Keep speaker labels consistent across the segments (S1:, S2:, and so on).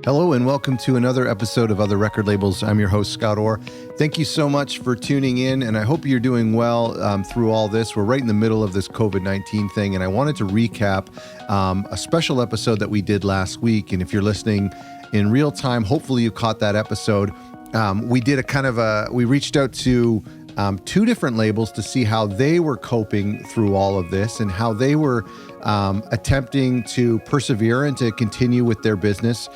S1: Hello and welcome to another episode of Other Record Labels. I'm your host, Scott Orr. Thank you so much for tuning in, and I hope you're doing well through all this. We're right in the middle of this COVID-19 thing, and I wanted to recap a special episode that we did last week. And if you're listening in real time, hopefully you caught that episode. We did we reached out to two different labels to see how they were coping through all of this and how they were attempting to persevere and to continue with their business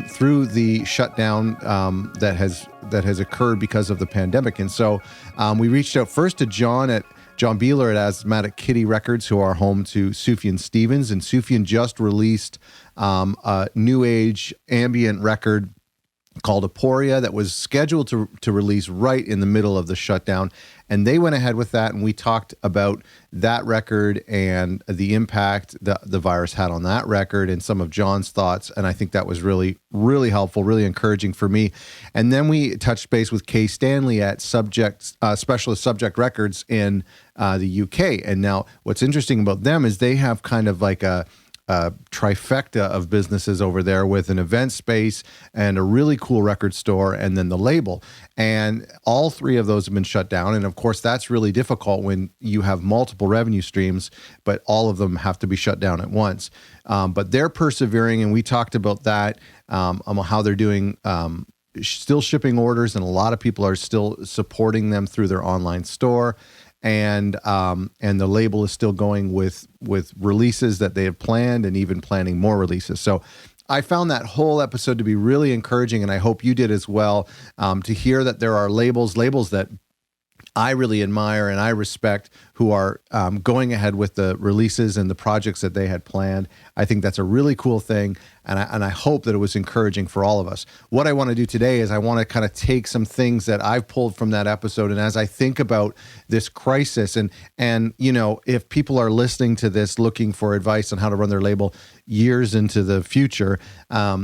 S1: through the shutdown that has occurred because of the pandemic. And so we reached out first to John Beeler at Asthmatic Kitty Records, who are home to Sufjan Stevens. And Sufjan just released a new age ambient record called Aporia that was scheduled to release right in the middle of the shutdown. And they went ahead with that, and we talked about that record and the impact the virus had on that record and some of John's thoughts. And I think that was really, really helpful, really encouraging for me. And then we touched base with Kay Stanley at Specialist Subject Records in the UK. And now what's interesting about them is they have kind of like a trifecta of businesses over there with an event space and a really cool record store and then the label. And all three of those have been shut down. And of course, that's really difficult when you have multiple revenue streams, but all of them have to be shut down at once. But they're persevering, and we talked about that, how they're doing, still shipping orders, and a lot of people are still supporting them through their online store. And the label is still going with releases that they have planned and even planning more releases. So I found that whole episode to be really encouraging, and I hope you did as well, to hear that there are labels that I really admire and I respect, who are going ahead with the releases and the projects that they had planned. I think that's a really cool thing, and I hope that it was encouraging for all of us. What I want to do today is I want to kind of take some things that I've pulled from that episode, and as I think about this crisis, and you know, if people are listening to this looking for advice on how to run their label years into the future,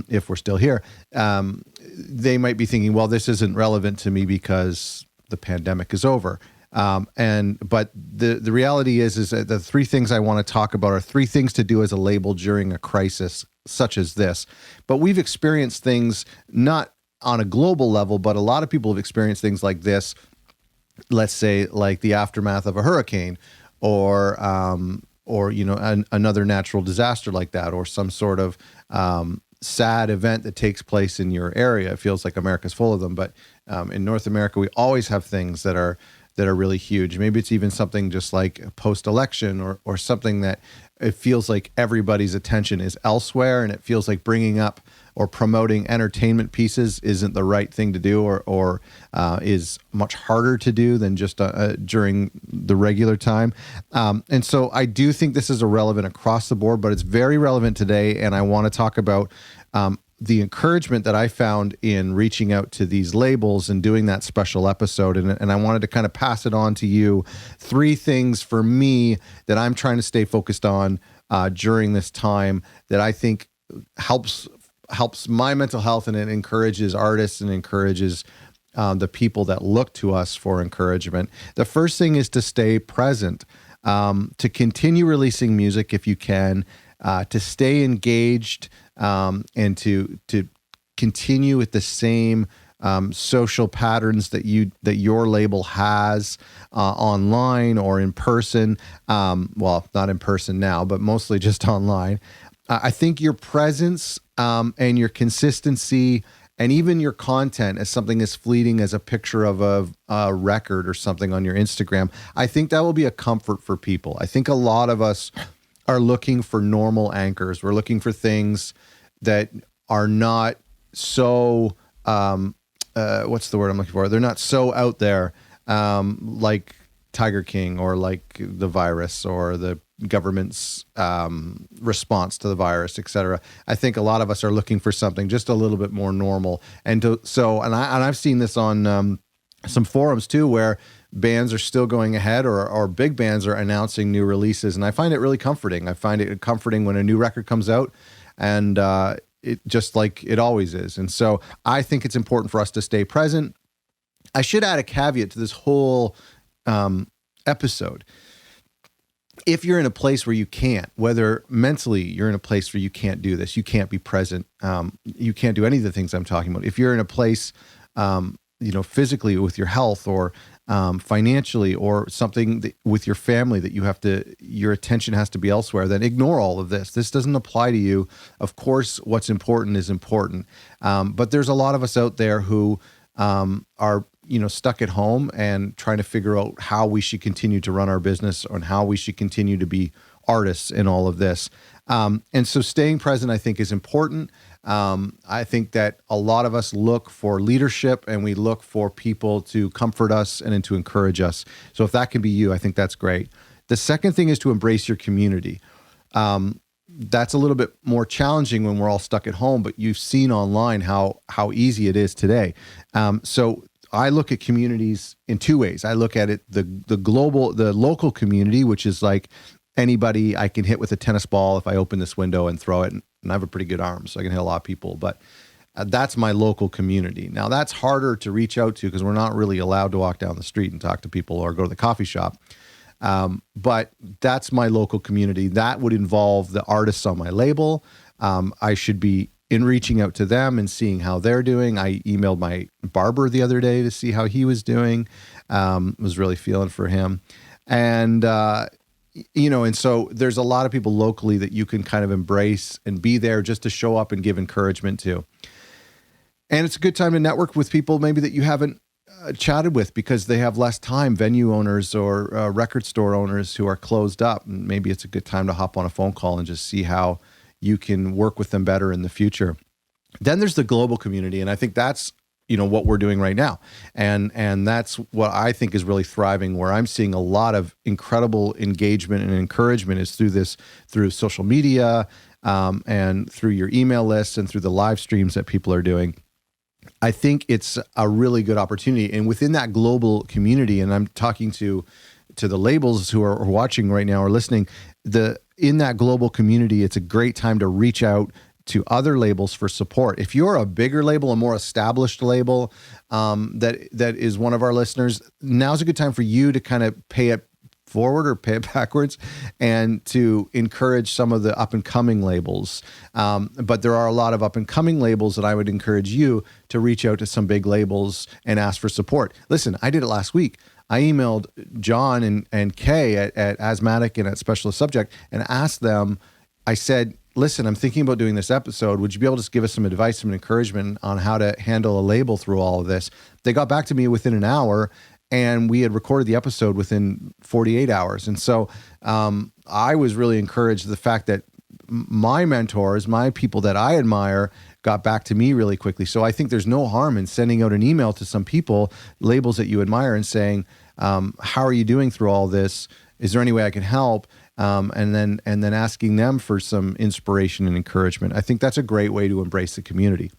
S1: if we're still here, they might be thinking, well, this isn't relevant to me because the pandemic is over. But the reality is that the three things I want to talk about are three things to do as a label during a crisis such as this. But we've experienced things not on a global level, but a lot of people have experienced things like this, let's say like the aftermath of a hurricane or you know, another natural disaster like that, or some sort of sad event that takes place in your area. It feels like America's full of them, but in North America, we always have things that are really huge. Maybe it's even something just like post-election or something that it feels like everybody's attention is elsewhere, and it feels like bringing up or promoting entertainment pieces isn't the right thing to do, or is much harder to do than just during the regular time. And so I do think this is relevant across the board, but it's very relevant today. And I want to talk about the encouragement that I found in reaching out to these labels and doing that special episode. And I wanted to kind of pass it on to you. Three things for me that I'm trying to stay focused on during this time that I think helps my mental health, and it encourages artists and encourages the people that look to us for encouragement. The first thing is to stay present, to continue releasing music if you can, to stay engaged, and to continue with the same social patterns that your label has online or in person. Well, not in person now, but mostly just online. I think your presence and your consistency and even your content as something as fleeting as a picture of a record or something on your Instagram, I think that will be a comfort for people. I think a lot of us are looking for normal anchors. We're looking for things that are not so, what's the word I'm looking for? They're not so out there, like Tiger King or like the virus or the government's response to the virus, et cetera. I think a lot of us are looking for something just a little bit more normal. And I've seen this on some forums too, where bands are still going ahead or big bands are announcing new releases. And I find it really comforting. I find it comforting when a new record comes out, and it just like it always is. And so I think it's important for us to stay present. I should add a caveat to this whole episode. if you're in a place where you can't, whether mentally you're in a place where you can't do this, you can't be present, you can't do any of the things I'm talking about. If you're in a place, physically with your health or financially or something with your family that your attention has to be elsewhere, then ignore all of this. This doesn't apply to you. Of course, what's important is important. But there's a lot of us out there who are stuck at home and trying to figure out how we should continue to run our business and how we should continue to be artists in all of this. And so staying present, I think, is important. I think that a lot of us look for leadership and we look for people to comfort us and to encourage us. So if that can be you, I think that's great. The second thing is to embrace your community. That's a little bit more challenging when we're all stuck at home, but you've seen online how easy it is today. So I look at communities in two ways. I look at it, the local community, which is like anybody I can hit with a tennis ball if I open this window and throw it. And I have a pretty good arm, so I can hit a lot of people. But that's my local community. Now, that's harder to reach out to because we're not really allowed to walk down the street and talk to people or go to the coffee shop. But that's my local community. That would involve the artists on my label. I should be in reaching out to them and seeing how they're doing. I emailed my barber the other day to see how he was doing. Was really feeling for him. And so there's a lot of people locally that you can kind of embrace and be there just to show up and give encouragement to. And it's a good time to network with people maybe that you haven't chatted with because they have less time, venue owners or record store owners who are closed up. And maybe it's a good time to hop on a phone call and just see how you can work with them better in the future. Then there's the global community. And I think that's, what we're doing right now. And that's what I think is really thriving, where I'm seeing a lot of incredible engagement and encouragement is through social media and through your email lists and through the live streams that people are doing. I think it's a really good opportunity. And within that global community, and I'm talking to the labels who are watching right now or listening, in that global community, it's a great time to reach out to other labels for support. If you're a bigger label, a more established label that is one of our listeners, now's a good time for you to kind of pay it forward or pay it backwards and to encourage some of the up-and-coming labels. But there are a lot of up-and-coming labels that I would encourage you to reach out to some big labels and ask for support. Listen, I did it last week. I emailed John and Kay at Asthmatic and at Specialist Subject and asked them, I said, listen, I'm thinking about doing this episode. Would you be able to give us some advice, some encouragement on how to handle a label through all of this? They got back to me within an hour, and we had recorded the episode within 48 hours. And so I was really encouraged the fact that my mentors, my people that I admire, got back to me really quickly. So I think there's no harm in sending out an email to some people, labels that you admire, and saying, how are you doing through all this? Is there any way I can help? And then asking them for some inspiration and encouragement. I think that's a great way to embrace the community.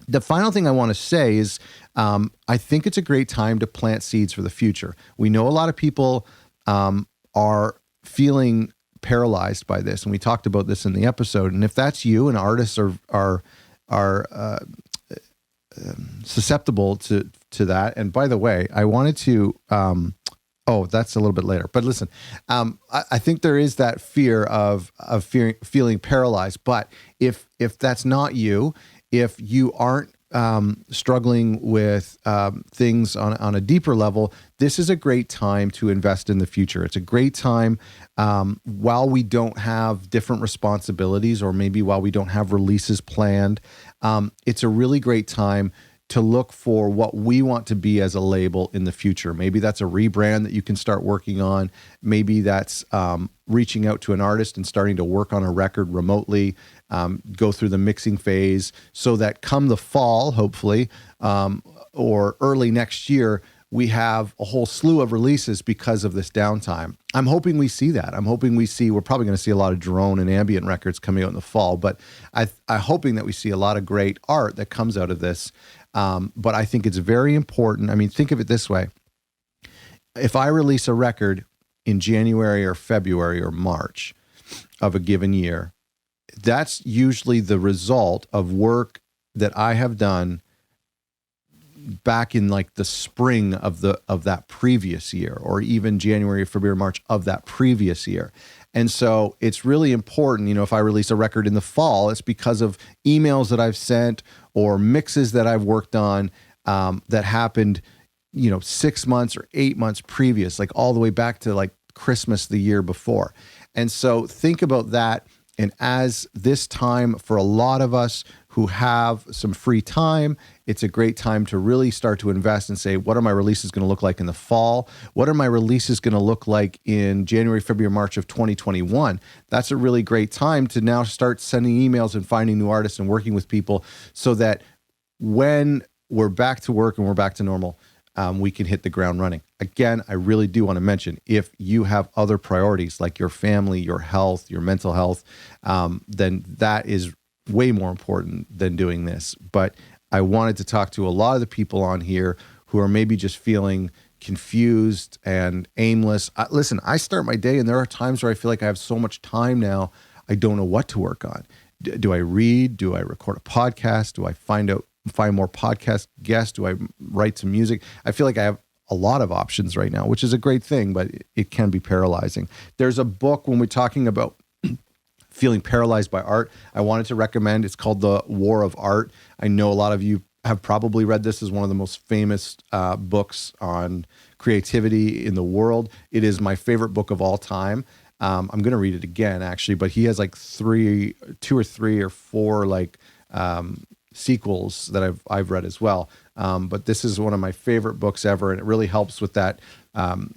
S1: The final thing I want to say is I think it's a great time to plant seeds for the future. We know a lot of people are feeling paralyzed by this, and we talked about this in the episode. And if that's you, and artists are susceptible to that. And by the way, I wanted to. That's a little bit later. But listen, I think there is that fear of feeling paralyzed. But if that's not you, if you aren't struggling with things on a deeper level, this is a great time to invest in the future. It's a great time while we don't have different responsibilities, or maybe while we don't have releases planned. It's a really great time to look for what we want to be as a label in the future. Maybe that's a rebrand that you can start working on. Maybe that's reaching out to an artist and starting to work on a record remotely, go through the mixing phase so that come the fall, hopefully, or early next year, we have a whole slew of releases because of this downtime. I'm hoping we see that. We're probably going to see a lot of drone and ambient records coming out in the fall, but I'm hoping that we see a lot of great art that comes out of this. But I think it's very important. I mean, think of it this way. If I release a record in January or February or March of a given year, that's usually the result of work that I have done back in like the spring of that previous year, or even January, February, March of that previous year. And so it's really important, if I release a record in the fall, it's because of emails that I've sent or mixes that I've worked on that happened, 6 months or 8 months previous, like all the way back to like Christmas the year before. And so think about that. And as this time for a lot of us who have some free time, it's a great time to really start to invest and say, what are my releases going to look like in the fall? What are my releases going to look like in January, February, March of 2021? That's a really great time to now start sending emails and finding new artists and working with people so that when we're back to work and we're back to normal, we can hit the ground running. Again, I really do want to mention, if you have other priorities like your family, your health, your mental health, then that is way more important than doing this. But I wanted to talk to a lot of the people on here who are maybe just feeling confused and aimless. Listen, I start my day and there are times where I feel like I have so much time now, I don't know what to work on. Do I read? Do I record a podcast? Do I find more podcast guests? Do I write some music? I feel like I have a lot of options right now, which is a great thing, but it can be paralyzing. There's a book when we're talking about feeling paralyzed by art, I wanted to recommend. It's called The War of Art. I know a lot of you have probably read this. As one of the most famous books on creativity in the world. It is my favorite book of all time. I'm going to read it again, actually, but he has like 2 or 3 or 4 sequels that I've read as well. But this is one of my favorite books ever, and it really helps with that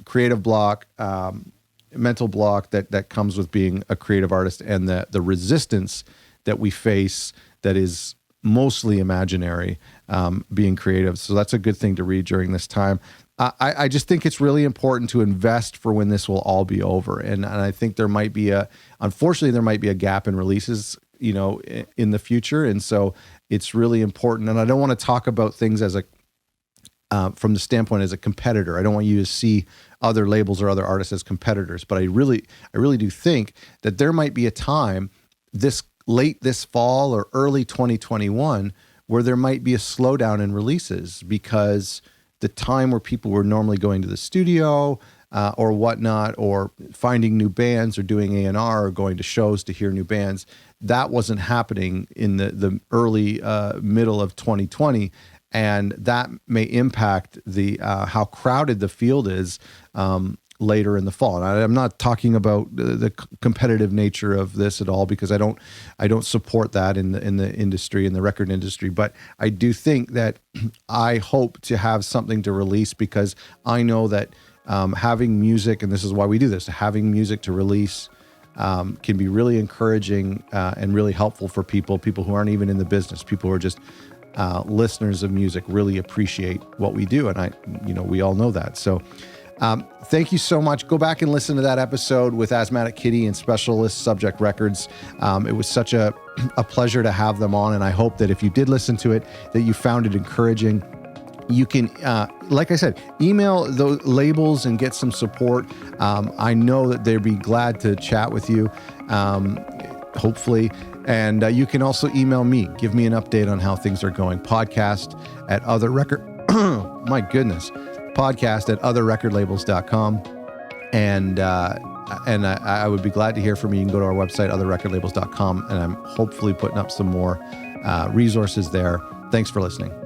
S1: creative block, mental block that comes with being a creative artist, and the resistance that we face that is mostly imaginary, being creative. So that's a good thing to read during this time. I just think it's really important to invest for when this will all be over. And I think unfortunately, there might be a gap in releases, in the future. And so it's really important. And I don't want to talk about things as from the standpoint as a competitor. I don't want you to see other labels or other artists as competitors, but I really do think that there might be a time late this fall or early 2021 where there might be a slowdown in releases, because the time where people were normally going to the studio or whatnot, or finding new bands or doing A&R or going to shows to hear new bands, that wasn't happening in the early middle of 2020. And that may impact how crowded the field is later in the fall. And I'm not talking about the competitive nature of this at all, because I don't support that in the industry, in the record industry. But I do think that I hope to have something to release, because I know that having music, and this is why we do this, having music to release can be really encouraging and really helpful for people who aren't even in the business, people who are just listeners of music really appreciate what we do. And we all know that. So thank you so much. Go back and listen to that episode with Asthmatic Kitty and Specialist Subject Records. It was such a pleasure to have them on. And I hope that if you did listen to it, that you found it encouraging. You can, like I said, email those labels and get some support. I know that they'd be glad to chat with you, hopefully. And you can also email me. Give me an update on how things are going. Podcast at otherrecordlabels.com. And I would be glad to hear from you. You can go to our website, otherrecordlabels.com, and I'm hopefully putting up some more resources there. Thanks for listening.